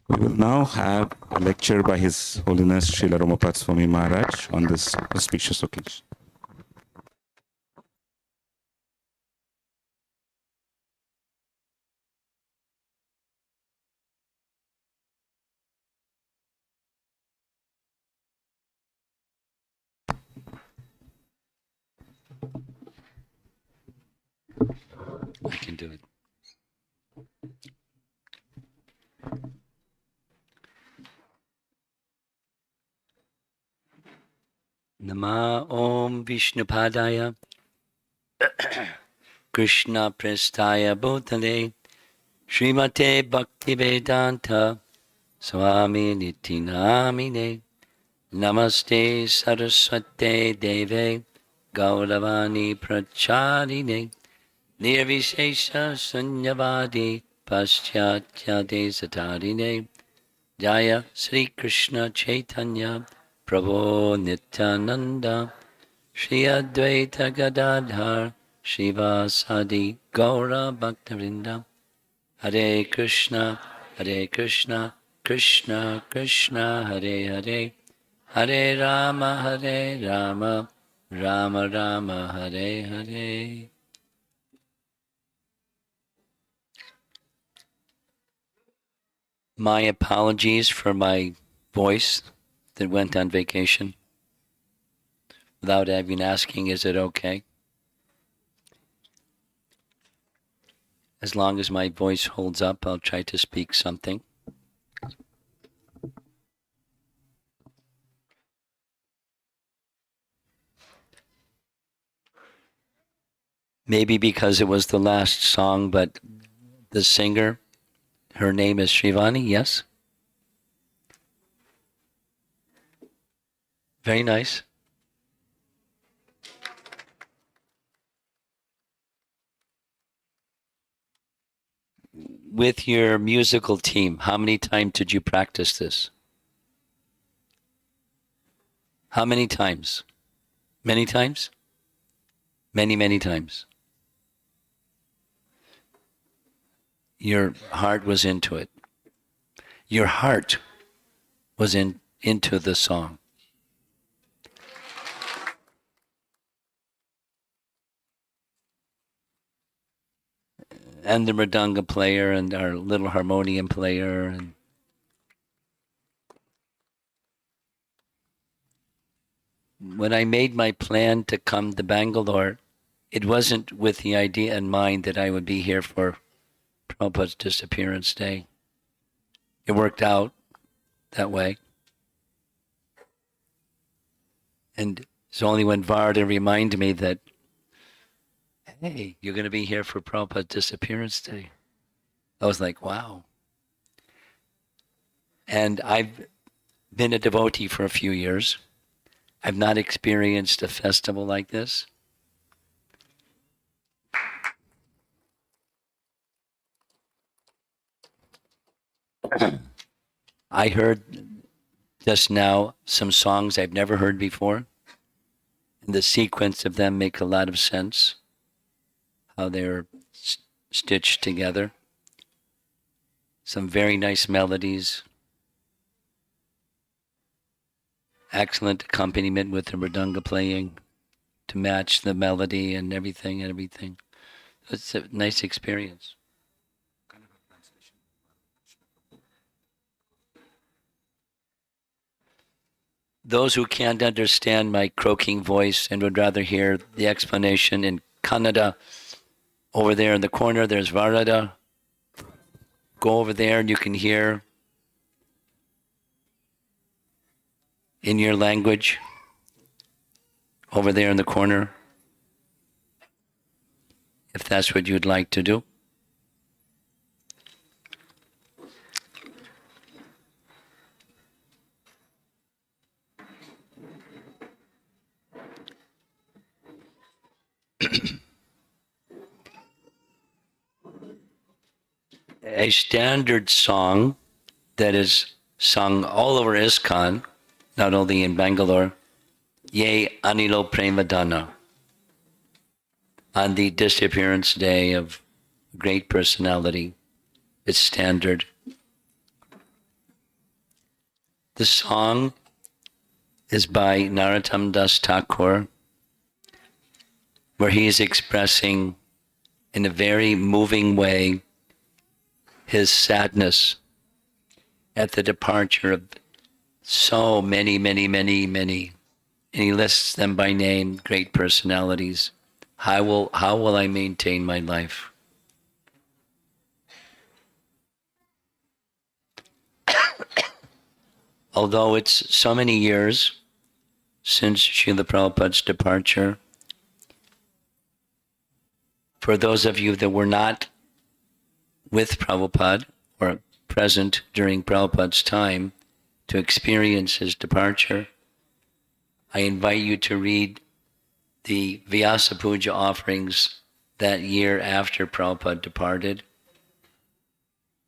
We will now have a lecture by His Holiness Srila Prabhupada Swami Maharaj on this auspicious occasion. I can do it. Nama Om Vishnupadaya Krishna Prestaya Bhutale Srimate Bhaktivedanta Swami Nitinamine Namaste Saraswate Deve Gauravani Pracharine Nirvishesha Sunyavadi Paschatya Desatarine Jaya Sri Krishna Chaitanya Prabhu Nityananda Shri Advaita Gadadhar Shivasadi Gaura Bhaktivinoda Hare Krishna Krishna Krishna Hare Hare Hare Rama Rama Rama Hare Hare. My apologies for my voice that went on vacation without even asking, is it okay? As long as my voice holds up, I'll try to speak something. Maybe because it was the last song, but the singer, her name is Srivani, yes? Very nice. With your musical team, how many times did you practice this? How many times? Many times? Many times. Your heart was into it. Your heart was into the song. And the mridanga player and our little harmonium player. And when I made my plan to come to Bangalore, it wasn't with the idea in mind that I would be here for Prabhupada's Disappearance Day. It worked out that way. And it's only when Varda reminded me that, hey, you're going to be here for Prabhupada's Disappearance Day. I was like, wow. And I've been a devotee for a few years. I've not experienced a festival like this. I heard just now some songs I've never heard before. And the sequence of them make a lot of sense, how they're stitched together. Some very nice melodies. Excellent accompaniment with the mridanga playing to match the melody and everything. It's a nice experience. Those who can't understand my croaking voice and would rather hear the explanation in Kannada, over there in the corner, there's Varada. Go over there and you can hear in your language, over there in the corner, if that's what you'd like to do. A standard song that is sung all over ISKCON, not only in Bangalore, Ye Anilo Premadana, on the disappearance day of a great personality, its standard. The song is by Narottam Das Thakur, where he is expressing in a very moving way his sadness at the departure of so many, and he lists them by name, great personalities. How will I maintain my life? Although it's so many years since Srila Prabhupada's departure, for those of you that were not with Prabhupada or present during Prabhupada's time to experience his departure, I invite you to read the Vyasa Puja offerings that year after Prabhupada departed.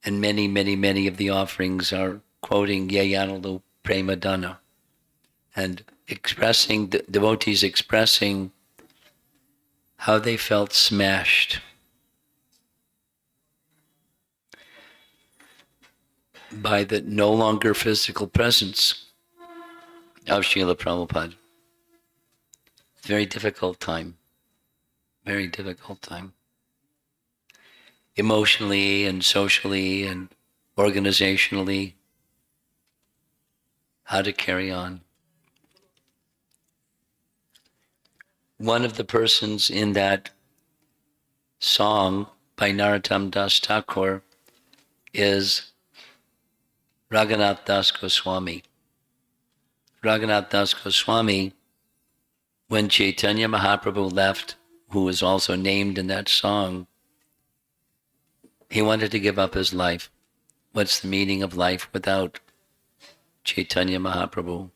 And many of the offerings are quoting Yayanalu Premadana and expressing, the devotees expressing how they felt smashed by the no longer physical presence of Srila Prabhupada. Very difficult time. Very difficult time. Emotionally and socially and organizationally, how to carry on. One of the persons in that song by Narottam Das Thakur is Raghunath Das Goswami. Raghunath Das Goswami, when Chaitanya Mahaprabhu left, who was also named in that song, he wanted to give up his life. What's the meaning of life without Chaitanya Mahaprabhu?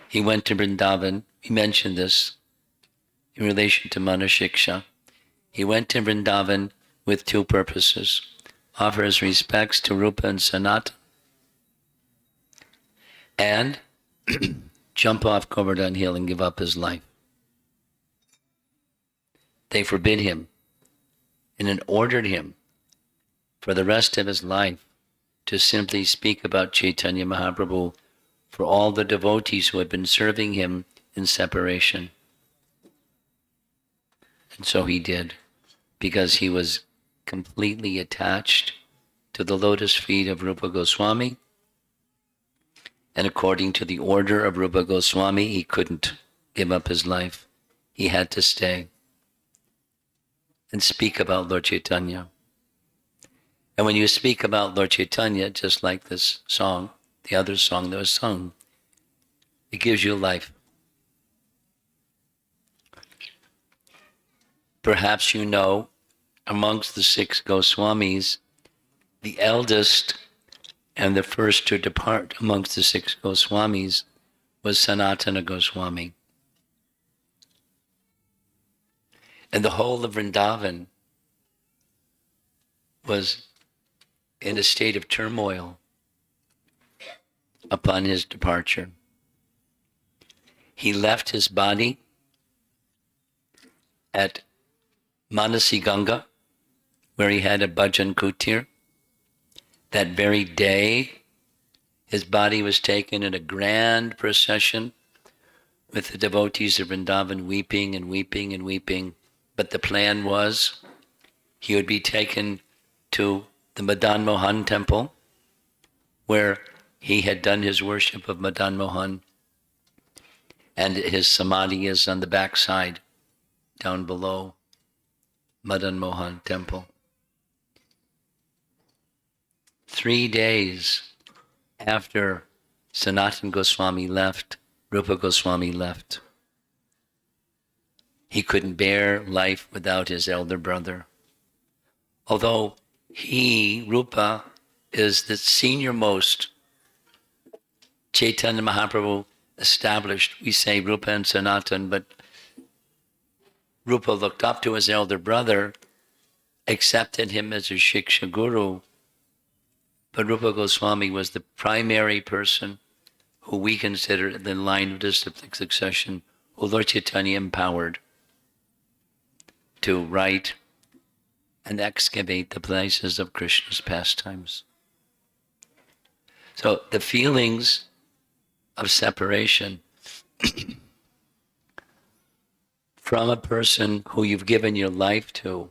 He went to Vrindavan. We mentioned this in relation to Manashiksha. He went to Vrindavan with two purposes: offer his respects to Rupa and Sanatana, and jump off Govardhan Hill and give up his life. They forbid him and then ordered him for the rest of his life to simply speak about Chaitanya Mahaprabhu for all the devotees who had been serving him in separation. And so he did, because he was completely attached to the lotus feet of Rupa Goswami. And according to the order of Rupa Goswami, he couldn't give up his life. He had to stay and speak about Lord Chaitanya. And when you speak about Lord Chaitanya, just like this song, the other song that was sung, it gives you life. Perhaps you know, amongst the 6 Goswamis, the eldest and the first to depart amongst the 6 Goswamis was Sanatana Goswami. And the whole of Vrindavan was in a state of turmoil upon his departure. He left his body at Manasi Ganga, where he had a bhajan kutir. That very day, his body was taken in a grand procession with the devotees of Vrindavan weeping and weeping and weeping. But the plan was he would be taken to the Madan Mohan temple, where he had done his worship of Madan Mohan, and his samadhi is on the backside, down below Madan Mohan temple. 3 days after Sanatana Goswami left, Rupa Goswami left. He couldn't bear life without his elder brother. Although Rupa, is the senior most Chaitanya Mahaprabhu established. We say Rupa and Sanatan, but Rupa looked up to his elder brother, accepted him as a Shiksha Guru, but Rupa Goswami was the primary person who we consider in the line of disciplic succession, who Lord Chaitanya empowered to write and excavate the places of Krishna's pastimes. So the feelings of separation from a person who you've given your life to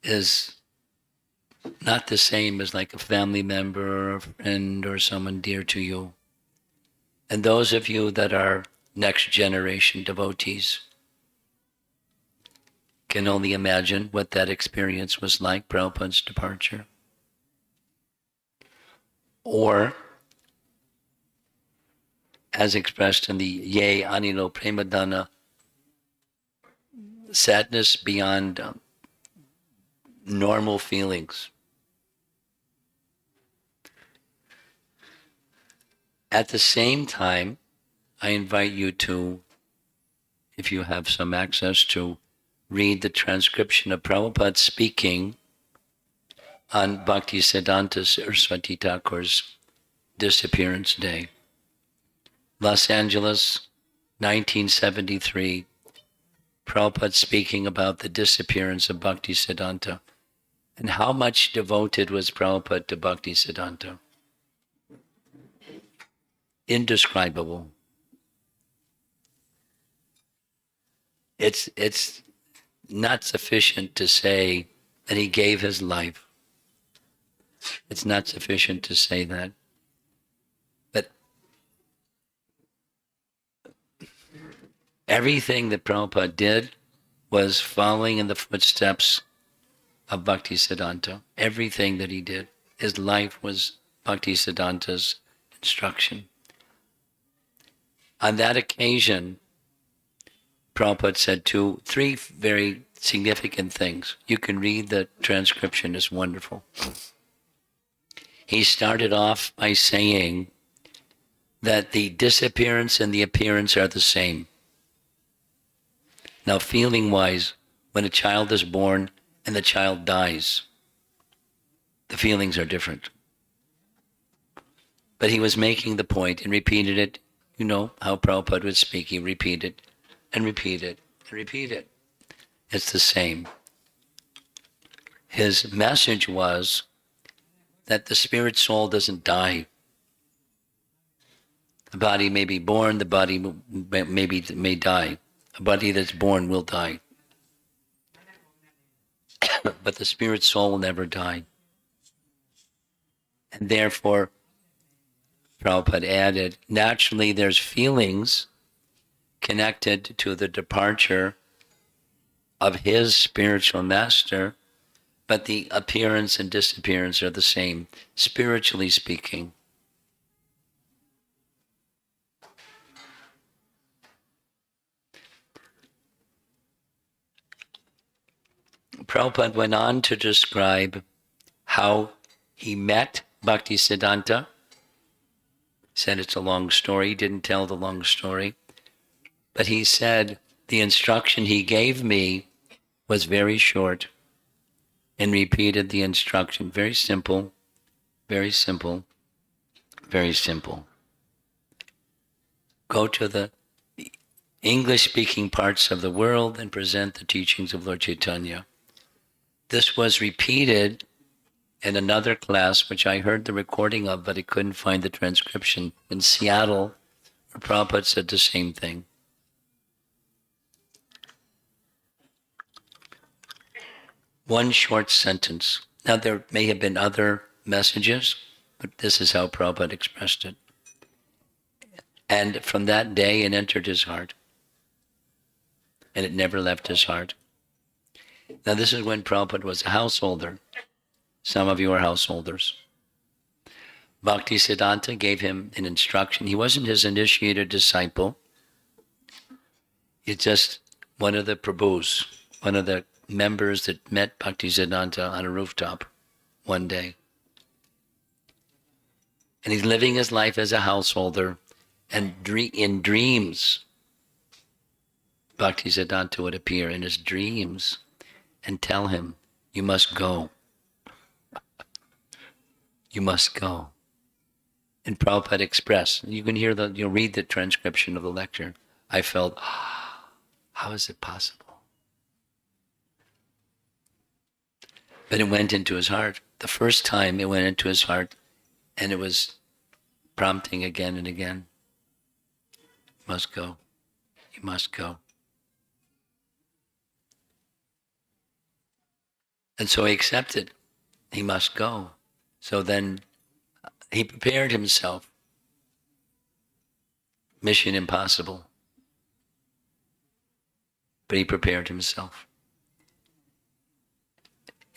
is not the same as like a family member or a friend or someone dear to you. And those of you that are next generation devotees can only imagine what that experience was like, Prabhupada's departure. Or, as expressed in the Ye Anilo Premadana, sadness beyond normal feelings. At the same time, I invite you to, if you have some access, to read the transcription of Prabhupada speaking on Bhaktisiddhanta Saraswati Thakur's disappearance day. Los Angeles, 1973, Prabhupada speaking about the disappearance of Bhaktisiddhanta. And how much devoted was Prabhupada to Bhaktisiddhanta? Indescribable. It's not sufficient to say that he gave his life. It's not sufficient to say that. But everything that Prabhupada did was following in the footsteps of Bhaktisiddhanta. Everything that he did. His life was Bhaktisiddhanta's instruction. On that occasion, Prabhupada said three very significant things. You can read the transcription, it's wonderful. He started off by saying that the disappearance and the appearance are the same. Now, feeling-wise, when a child is born and the child dies, the feelings are different. But he was making the point and repeated it. You know how Prabhupada would speak. He repeated and repeated and repeated. It's the same. His message was that the spirit soul doesn't die. The body may be born, the body may die. A body that's born will die. But the spirit soul will never die. And therefore, Prabhupada added, naturally there's feelings connected to the departure of his spiritual master, but the appearance and disappearance are the same, spiritually speaking. Prabhupada went on to describe how he met Bhaktisiddhanta. Said it's a long story. He didn't tell the long story. But he said, the instruction he gave me was very short, and repeated the instruction. Very simple, very simple, very simple. Go to the English-speaking parts of the world and present the teachings of Lord Chaitanya. This was repeated in another class, which I heard the recording of, but I couldn't find the transcription, in Seattle, where Prabhupada said the same thing. One short sentence. Now, there may have been other messages, but this is how Prabhupada expressed it. And from that day, it entered his heart. And it never left his heart. Now, this is when Prabhupada was a householder. Some of you are householders. Bhaktisiddhanta gave him an instruction. He wasn't his initiated disciple. He's just one of the Prabhus, one of the members that met Bhaktisiddhanta on a rooftop one day. And he's living his life as a householder, and in dreams, Bhaktisiddhanta would appear in his dreams and tell him, you must go. You must go. And Prabhupada expressed, you can hear you'll read the transcription of the lecture. I felt, how is it possible? But it went into his heart. The first time it went into his heart, and it was prompting again and again. You must go. You must go. And so he accepted. He must go. So then he prepared himself. Mission impossible. But he prepared himself.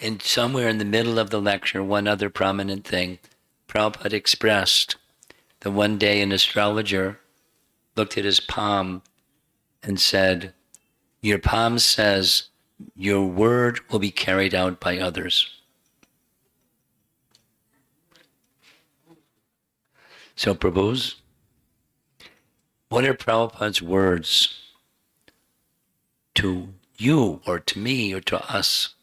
And somewhere in the middle of the lecture, one other prominent thing, Prabhupada expressed that one day an astrologer looked at his palm and said, "Your palm says your word will be carried out by others." So Prabhu's, what are Prabhupada's words to you or to me or to us?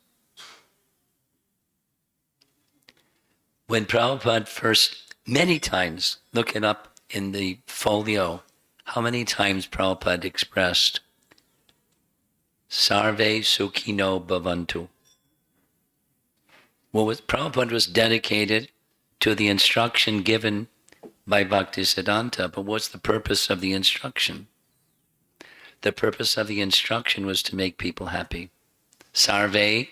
When Prabhupada first, many times, look it up in the folio, how many times Prabhupada expressed, Sarve Sukhino Bhavantu. Prabhupada was dedicated to the instruction given by Bhaktisiddhanta, but what's the purpose of the instruction? The purpose of the instruction was to make people happy. Sarve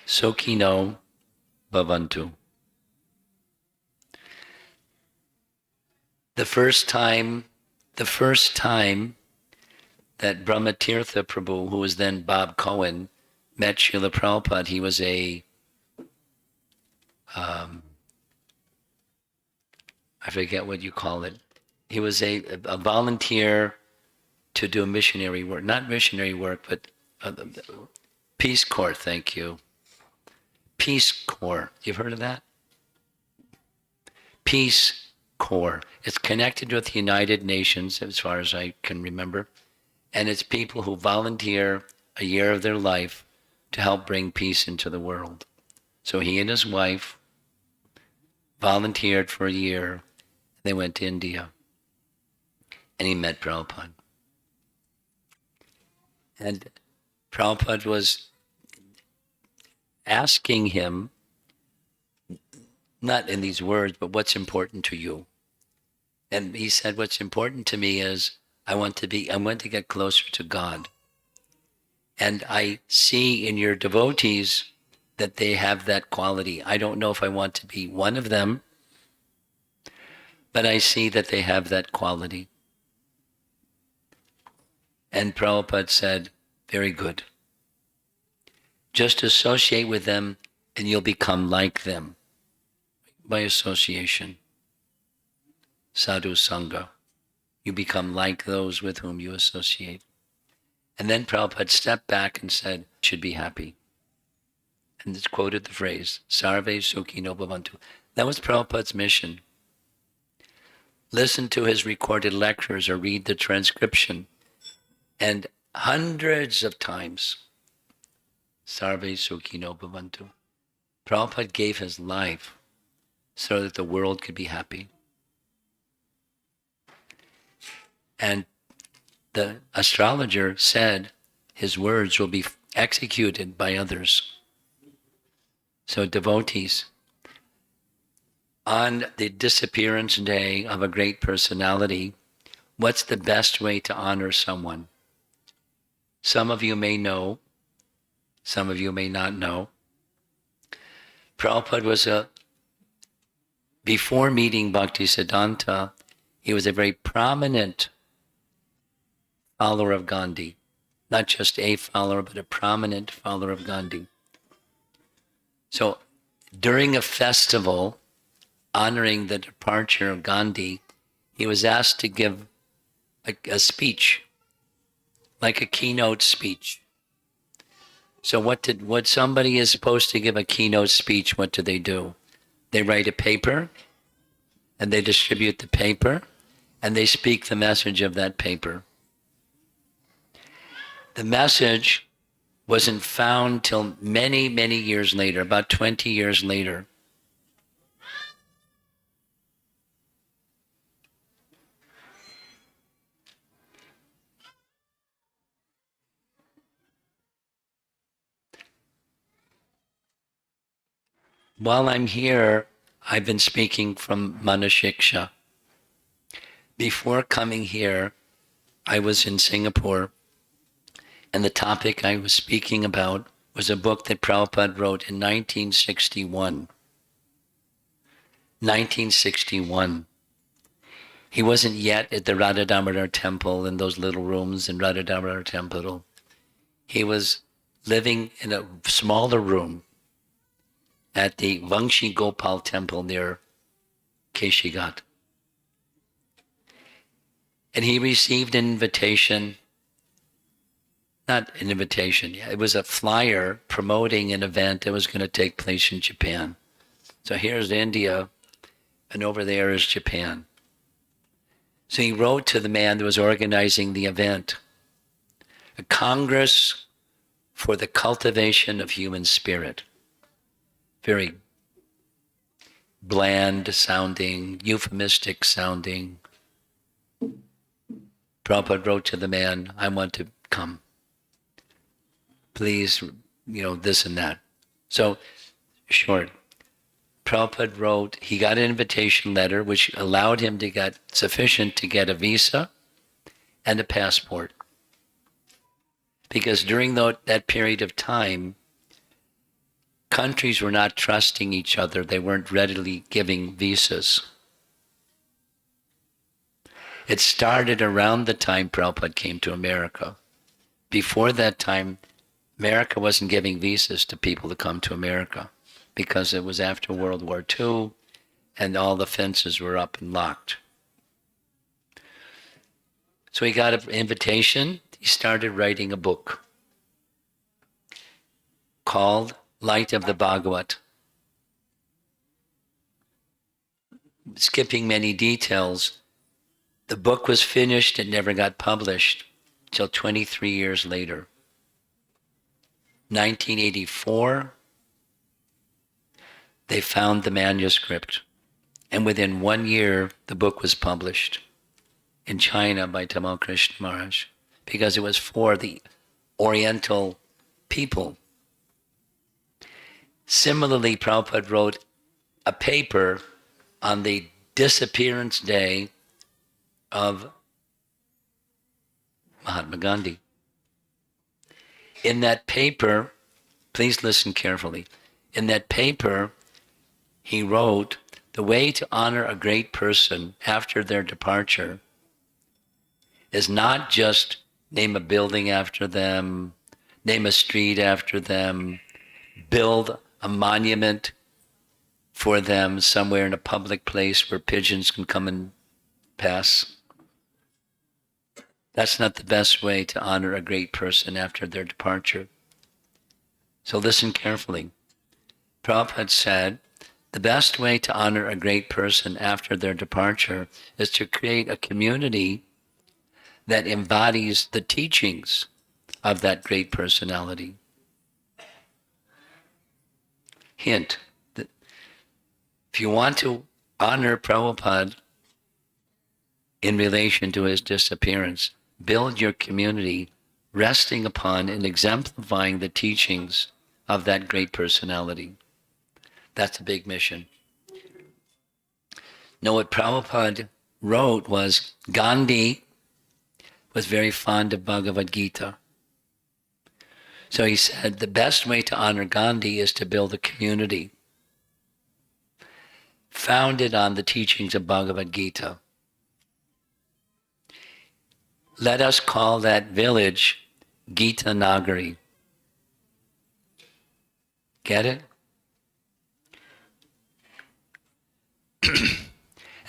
Sukhino Bhavantu. The first time that Brahmatirtha Prabhu, who was then Bob Cohen, met Srila Prabhupada, he was I forget what you call it. He was a volunteer to do missionary work, not missionary work, but Peace Corps, thank you. Peace Corps, you've heard of that? Peace Corps. It's connected with the United Nations, as far as I can remember. And it's people who volunteer a year of their life to help bring peace into the world. So he and his wife volunteered for a year. They went to India. And he met Prabhupada. And Prabhupada was asking him, not in these words, but what's important to you? And he said, what's important to me is I want to get closer to God. And I see in your devotees that they have that quality. I don't know if I want to be one of them, but I see that they have that quality. And Prabhupada said, very good. Just associate with them and you'll become like them by association. Sadhu Sangha. You become like those with whom you associate. And then Prabhupada stepped back and said, should be happy. And it's quoted the phrase, Sarve Sukhino Bhavantu. That was Prabhupada's mission. Listen to his recorded lectures or read the transcription. And hundreds of times, Sarve Sukhino Bhavantu. Prabhupada gave his life so that the world could be happy. And the astrologer said his words will be executed by others. So devotees, on the disappearance day of a great personality, what's the best way to honor someone? Some of you may know, some of you may not know. Prabhupada was before meeting Bhaktisiddhanta, he was a very prominent follower of Gandhi. Not just a follower, but a prominent follower of Gandhi. So during a festival honoring the departure of Gandhi, he was asked to give a speech, like a keynote speech. So what somebody is supposed to give a keynote speech, what do? They write a paper, and they distribute the paper, and they speak the message of that paper. The message wasn't found till many, many years later, about 20 years later. while I'm here, I've been speaking from Manashiksha. Before coming here, I was in Singapore, and the topic I was speaking about was a book that Prabhupada wrote in 1961. 1961. He wasn't yet at the Radha Damodar temple in those little rooms in Radha Damodar temple. He was living in a smaller room at the Vangshi Gopal temple near Keshigat. And he received an invitation, not an invitation, it was a flyer promoting an event that was going to take place in Japan. So here's India, and over there is Japan. So he wrote to the man that was organizing the event, a Congress for the Cultivation of Human Spirit. Very bland sounding, euphemistic sounding. Prabhupada wrote to the man, I want to come. Please, this and that. So, short. Prabhupada wrote, he got an invitation letter which allowed him to get sufficient to get a visa and a passport. Because during that period of time, countries were not trusting each other. They weren't readily giving visas. It started around the time Prabhupada came to America. Before that time, America wasn't giving visas to people to come to America because it was after World War II and all the fences were up and locked. So he got an invitation. He started writing a book called Light of the Bhagavat. Skipping many details, the book was finished and never got published until 23 years later. 1984, they found the manuscript, and within 1 year, the book was published in China by Tamal Krishna Maharaj, because it was for the Oriental people. Similarly, Prabhupada wrote a paper on the disappearance day of Mahatma Gandhi. In that paper, please listen carefully. In that paper, he wrote, the way to honor a great person after their departure is not just name a building after them, name a street after them, build a monument for them somewhere in a public place where pigeons can come and pass. That's not the best way to honor a great person after their departure. So listen carefully. Prabhupada said, the best way to honor a great person after their departure is to create a community that embodies the teachings of that great personality. Hint, that if you want to honor Prabhupada in relation to his disappearance, build your community resting upon and exemplifying the teachings of that great personality. That's a big mission. Now, what Prabhupada wrote was Gandhi was very fond of Bhagavad Gita. So he said the best way to honor Gandhi is to build a community founded on the teachings of Bhagavad Gita. Let us call that village Gita Nagari. Get it?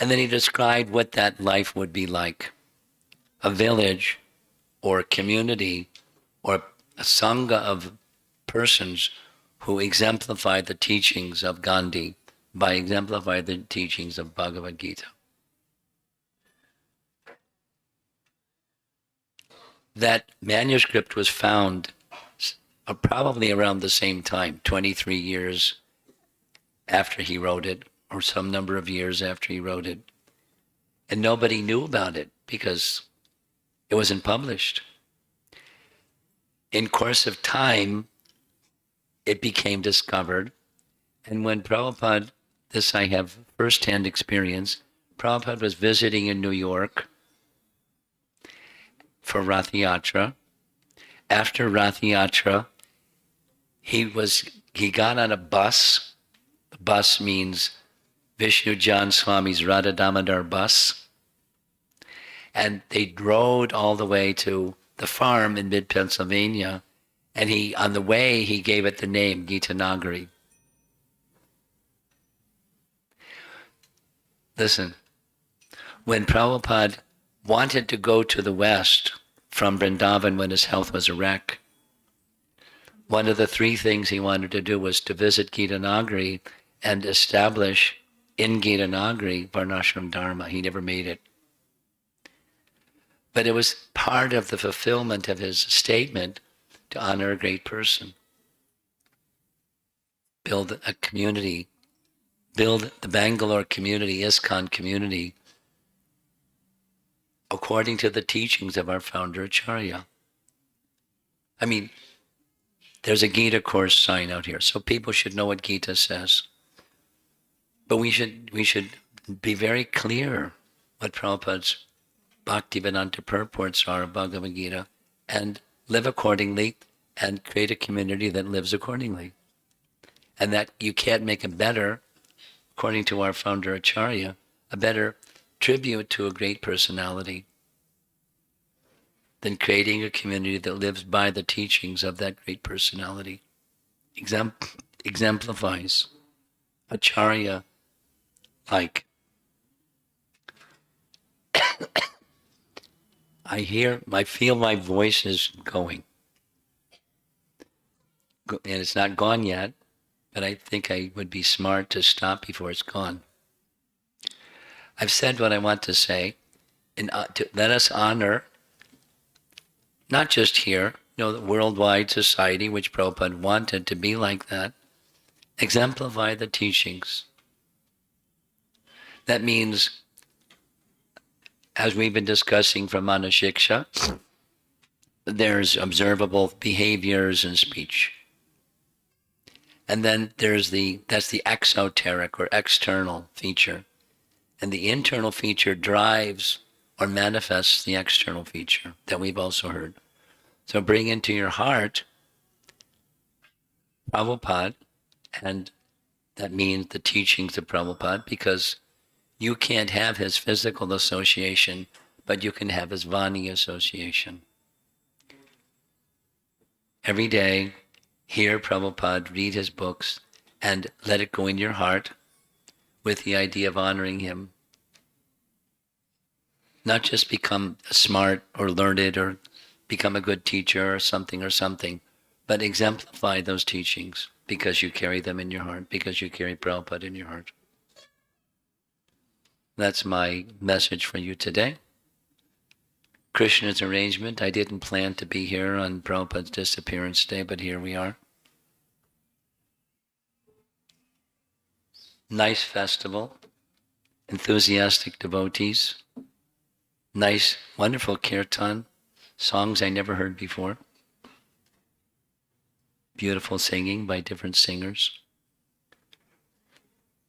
And then he described what that life would be like. A village or a community or a sangha of persons who exemplify the teachings of Gandhi by exemplifying the teachings of Bhagavad Gita. That manuscript was found probably around the same time, 23 years after he wrote it, or some number of years after he wrote it. And nobody knew about it because it wasn't published. In course of time, it became discovered, And when Prabhupada, this I have firsthand experience, Prabhupada was visiting in New York for Rath Yatra. After Rath Yatra, he got on a bus. The bus means Vishnu Jan Swami's Radha Damodar bus. And they rode all the way to the farm in mid-Pennsylvania. And on the way, he gave it the name Gita Nagari. Listen, when Prabhupada wanted to go to the West from Vrindavan when his health was a wreck, one of the three things he wanted to do was to visit Gita Nagari and establish in Gita Nagari Varnashram Dharma. He never made it. But it was part of the fulfillment of his statement to honor a great person. Build a community, build the Bangalore community, ISKCON community, according to the teachings of our founder Acharya. I mean, there's a Gita course sign out here, so people should know what Gita says. But we should be very clear what Prabhupada's Bhaktivedanta purports are of Bhagavad Gita and live accordingly and create a community that lives accordingly. And that you can't make a better, according to our founder Acharya, a better tribute to a great personality than creating a community that lives by the teachings of that great personality. Exemplifies Acharya like. I feel my voice is going. And it's not gone yet, but I think I would be smart to stop before it's gone. I've said what I want to say, and let us honor, not just here, the worldwide society, which Prabhupada wanted to be like that, exemplify the teachings. That means, as we've been discussing from Anushiksha, there's observable behaviors and speech. And then that's the exoteric or external feature. And the internal feature drives or manifests the external feature that we've also heard. So bring into your heart Prabhupada, and that means the teachings of Prabhupada, because you can't have his physical association, but you can have his Vani association. Every day, hear Prabhupada, read his books, and let it go in your heart with the idea of honoring him. Not just become smart or learned or become a good teacher or something, but exemplify those teachings because you carry them in your heart, because you carry Prabhupada in your heart. That's my message for you today. Krishna's arrangement. I didn't plan to be here on Prabhupada's Disappearance Day, but here we are. Nice festival, enthusiastic devotees, nice, wonderful kirtan, songs I never heard before, beautiful singing by different singers,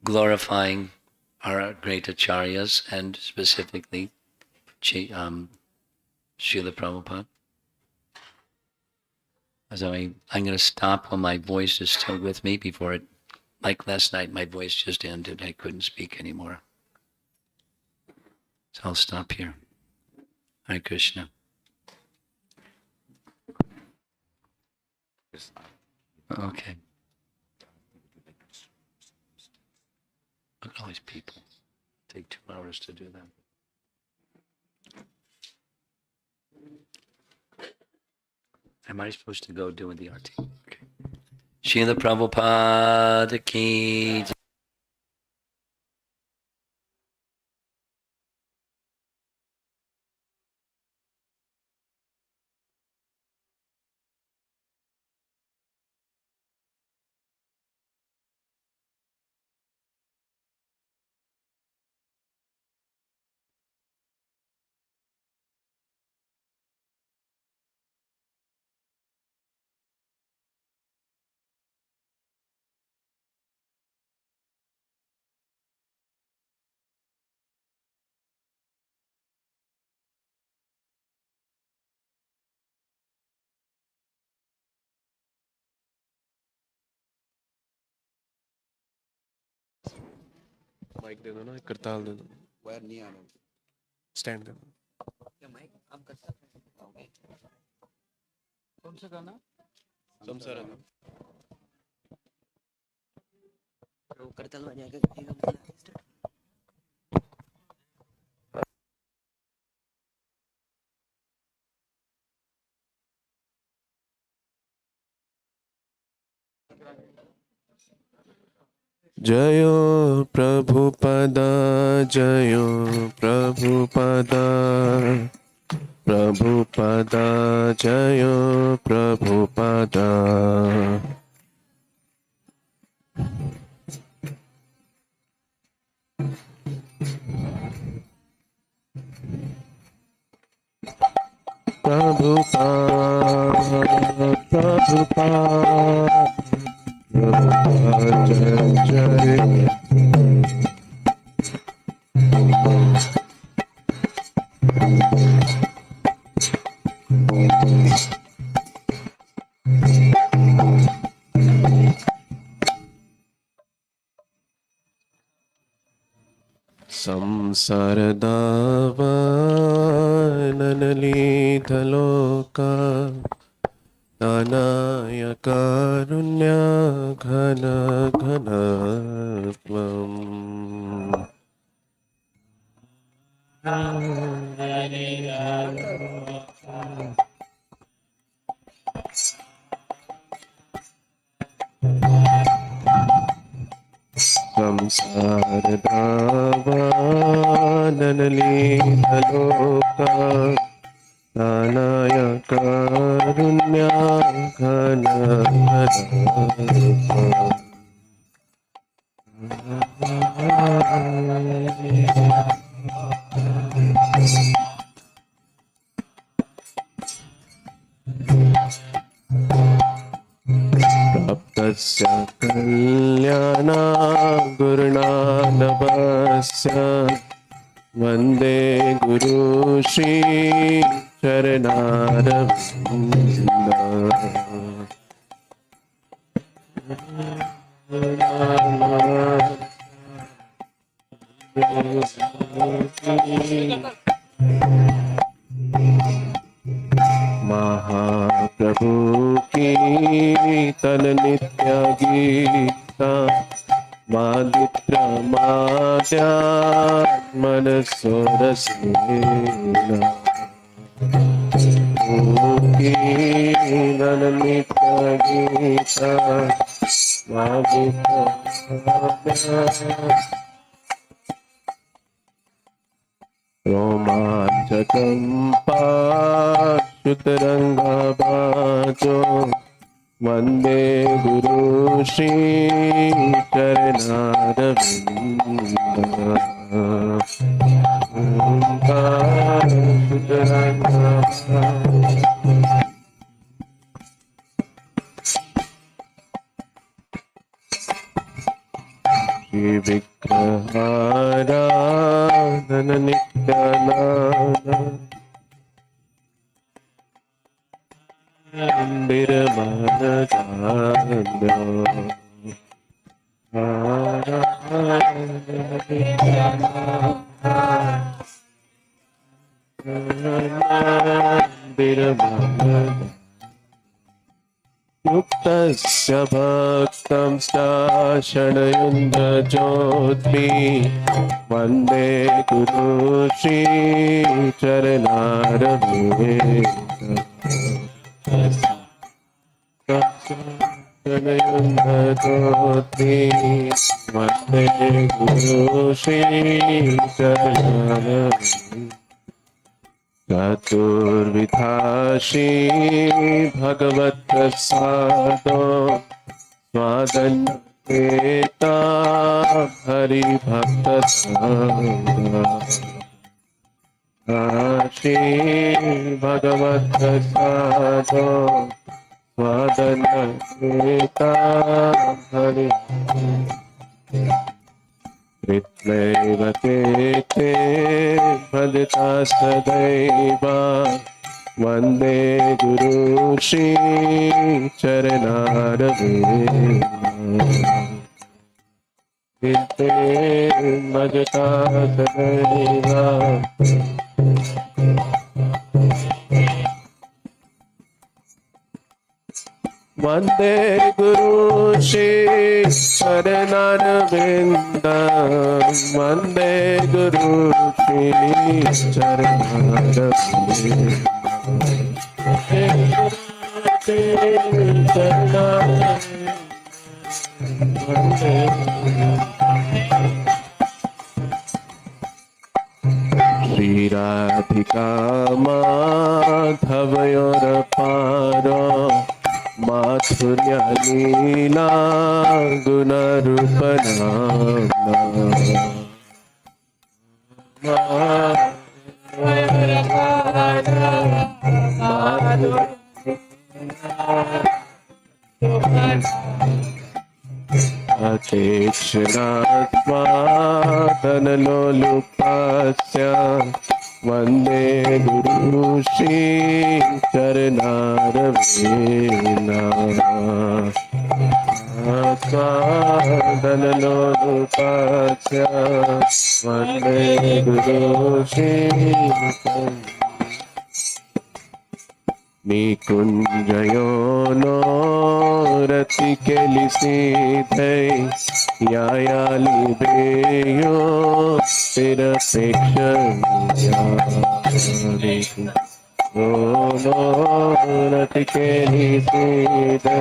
glorifying our great acharyas and specifically Srila Prabhupada. So I'm going to stop while my voice is still with me before it, like last night, my voice just ended. I couldn't speak anymore. So I'll stop here. Hare Krishna. Okay. Look at all these people. Take 2 hours to do that. Am I supposed to go doing the arti? Okay. Srila Prabhupada ki mic दे दो ना, करताल दे दो, wire नहीं आ रहा। Stand दे दो। क्या mic आप कर सकते हैं? कौन सा गाना? समसा रहा वो करतल बजा के गाएगा बोला स्टार्ट। जयो प्रभुपदा, जयो प्रभुपदा, प्रभुपदा जयो प्रभुपदा। प्रभुपाद प्रभुपाद प्रभुपाद जय जय। संसारदावानलीधलोका नानाय कारुण्य घन घनत्वम्। संसारदावानलीधलोका नानाय कारुण्य घन घनत्वम्। प्राप्तस्य कल्याणा गुरुणा नवस्य वन्दे गुरु श्री चरणारविन्द। महाप्रभु की तन नित्य गीता मादित्र माद्यात्मन सोरसेना। की तन नित्य गीता मादित्र रोमाञ्चकं पाशुतरङ्गबाजो वन्दे गुरु श्री विग्रहाराधन नित्यानन्द युक्तस्य भक्तं शरणयुञ्जज्योति वन्दे गुरु श्री शरणयुञ्जज्योति वन्दे गुरु श्री चतुर्विधाशी भगवत्प्रसादो स्वादन्येता हरिभक्तसाशी भगवत्प्रसादो स्वादन्येता हरि कृत्वैव ते ते भजता सदैव वन्दे गुरु श्री चरणारविन्द। चित्ते भजता सदैव वंदे गुरु श्री चरणारविंद वंदे गुरु श्री श्री राधिका माधवयोर पारो माधुर्य लीला गुण रूप अतीक्षणात्मादन लोलुपस्य वंदे गुरु श्री चरणारविंद आस्वादन लोलुपस्य वंदे गुरु श्री निकुंजयो नो रति केलिसीधै यायाली बेयो तिरपेक्षयारि नो रति केलिसीधै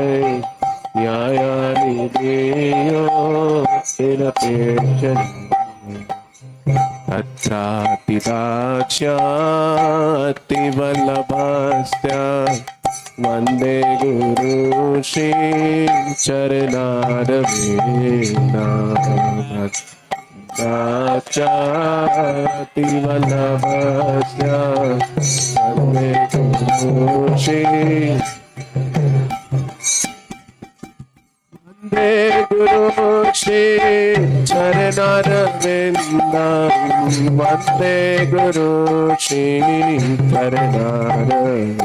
यायाली बेयो तिरपेक्षयारि अत्रातिदाक्ष्यातिवल्लभस्य वंदे गुरु श्री चरणारविंद अत्रातिवल्लभस्य वंदे गुरु श्री वंदे गुरु श्री चरणारविंद वंदे गुरु श्री चरणारविंद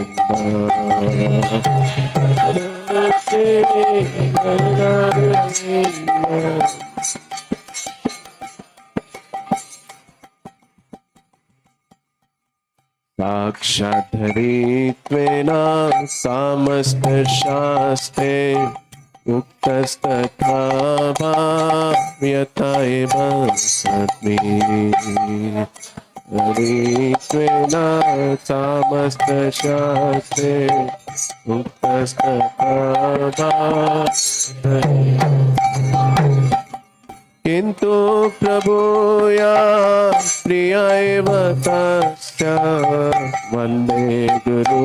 साक्षाद्धरित्वेन सामस्तशास्त्रे उक्तस्तथा भाव्यता एव सत्मे हरित्वेन सामस्तशास्त्रे उक्तस्तथा किन्तु प्रभुया प्रिय एव तस्य वंदे गुरु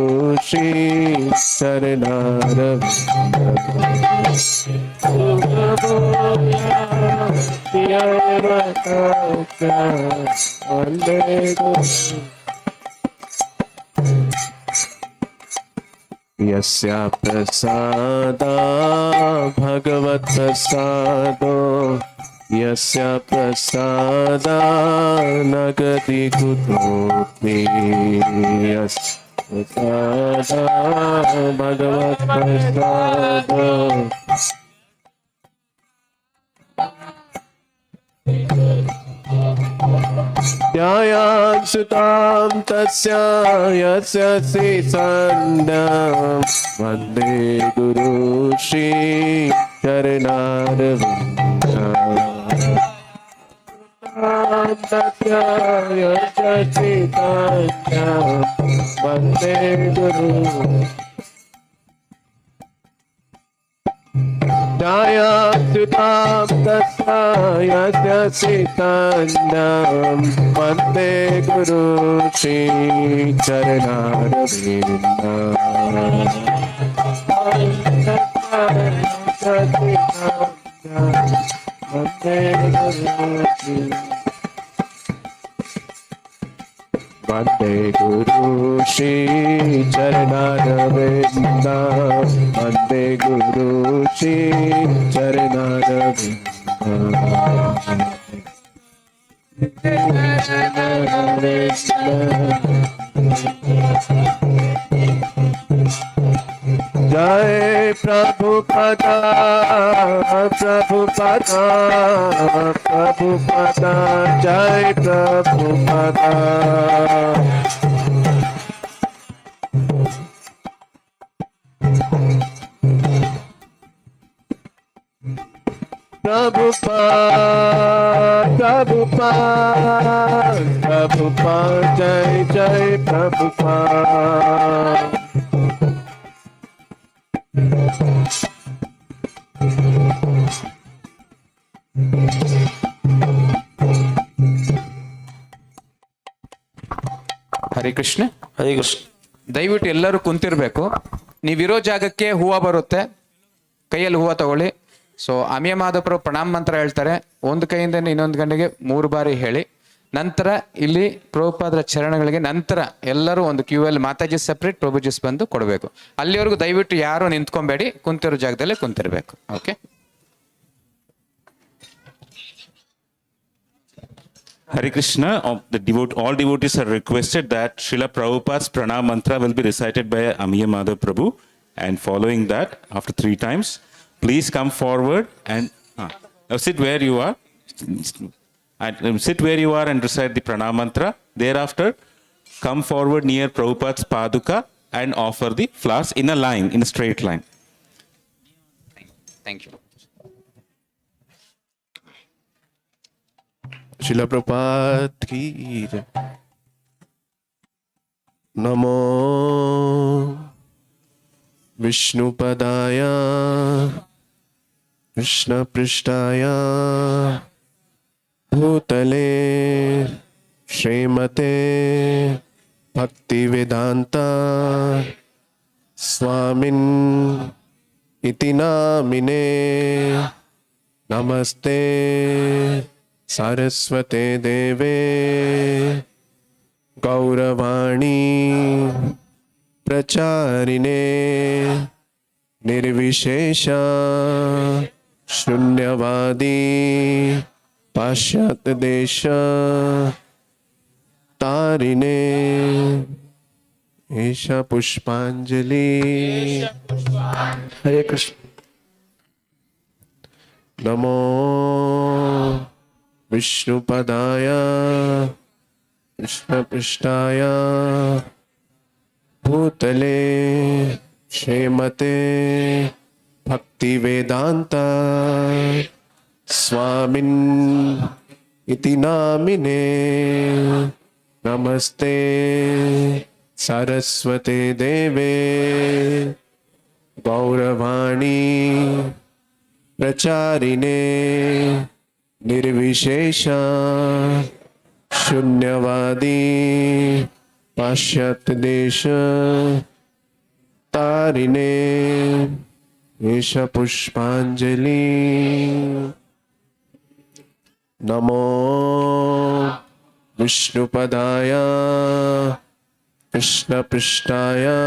श्री चरणारविंद प्रिय एव तस्य वंदे गुरु यस्य प्रसादा भगवत् प्रसादो यस्य प्रसादा नगति कुतोऽपि यस्य प्रसादा भगवत् प्रसादो ध्यायान् सुतां तस्य यस्य श्रीसन्नं वन्दे गुरु श्री चरणारविन्द तस्य यस्य श्रीसन्नं वन्दे गुरु ध्यायाच्युतां तस्य यस्य श्रीसन्नं वन्दे गुरु श्री चरणारविन्द वन्दे गुरु श्री चरणारविन्द वन्दे गुरु श्री चरणारविन्द जय Prabhupada, Prabhupada, Prabhupada, Jai Prabhupada. Prabhupada, Prabhupada, Prabhupada, Jai Jai Prabhupada. Hare Krishna. Hare Krishna. ದಯವಿಟ್ಟು ಎಲ್ಲರೂ ಕುಂತಿರ್ಬೇಕು. ನೀವಿರೋ ಜಾಗಕ್ಕೆ ಹೂವು ಬರುತ್ತೆ, ಕೈಯಲ್ಲಿ ಹೂವು ತಗೊಳ್ಳಿ. ಸೊ ಅಮಿಯ ಮಾಧವಪ್ರಭು ಪ್ರಣಾಮ ಮಂತ್ರ ಹೇಳ್ತಾರೆ, ಒಂದು ಕೈಯಿಂದ ಇನ್ನೊಂದು ಗಂಟೆಗೆ 3 ಬಾರಿ ಹೇಳಿ. ನಂತರ ಇಲ್ಲಿ ಪ್ರಭುಪಾದರ ಚರಣಗಳಿಗೆ ನಂತರ ಎಲ್ಲರೂ ಒಂದು ಕ್ಯೂ ಅಲ್ಲಿ ಮಾತಾಜಿ ಸಪ್ರೇಟ್, ಪ್ರಭುಜಿಸ್ ಬಂದು ಕೊಡಬೇಕು. ಅಲ್ಲಿವರೆಗೂ ದಯವಿಟ್ಟು ಯಾರು ನಿಂತ್ಕೊಬೇಡಿ, ಕುಂತಿರೋ ಜಾಗದಲ್ಲೇ ಕುಂತಿರ್ಬೇಕು. Okay. Hare Krishna. All devotees are requested that Srila Prabhupada's pranam mantra will be recited by Amiya Madhav Prabhu, and following that, after 3 times, please come forward and now sit where you are. Sit where you are and recite the pranam mantra. Thereafter, come forward near Prabhupada's paduka and offer the flowers in a line, in a straight line. Thank you. Srila Prabhupada ki jai. Namo Vishnupadaya Krishna Prishtaya Bhutale Srimate Bhaktivedanta Swamin Iti Namine Namaste Saraswate Deve Gauravani Pracharine Nirvishesha Shunyavadi Pashyat Desha Tarine Esha Pushpanjali. Hare Krishna. Namo Vishnupadaya Krishna Prishtaya Bhutale Srimate Bhaktivedanta Swamin Iti Namine Namaste Saraswate Deve Gauravani Pracharine Nirvishesha Shunyavadi Pashyat Desha Tarine Esha Pushpanjali. Namo Vishnupadaya Krishna Prishtaya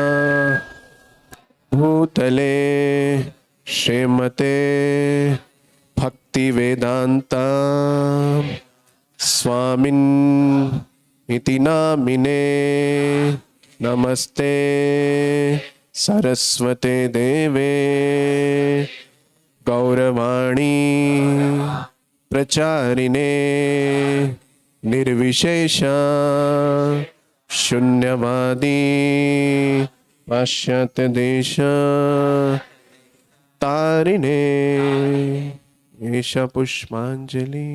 Bhutale Srimate Bhaktivedanta Swamin Iti Namine Namaste Saraswate Deve Gauravani Pracharine Nirvishesha Shunyavadi Pashyat Desha Tarine Esha Pushpanjali.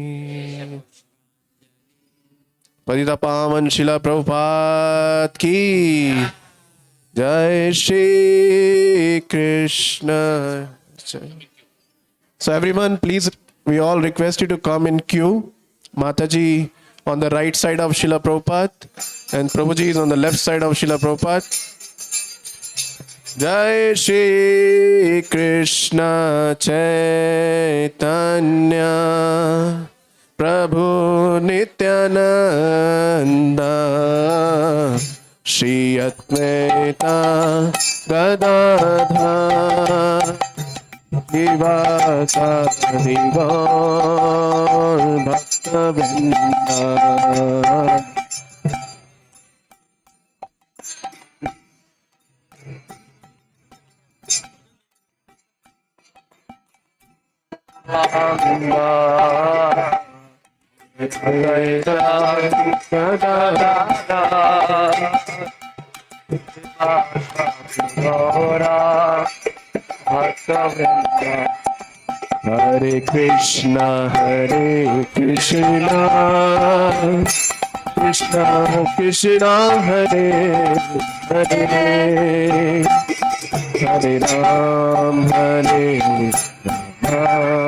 Padita Pavan Srila Prabhupada ki Jai. Shri Krishna. So everyone, please, we all request you to come in queue. Mataji on the right side of Srila Prabhupada and Prabhuji is on the left side of Srila Prabhupada. Jai Shri Krishna Chaitanya Prabhu Nityananda Shri Advaita Gadadhar Srivasadi Gaur Bhakta Vrinda. Hare Krishna, Krishna Krishna, Hare Hare, Hare Ram, Hare Ram.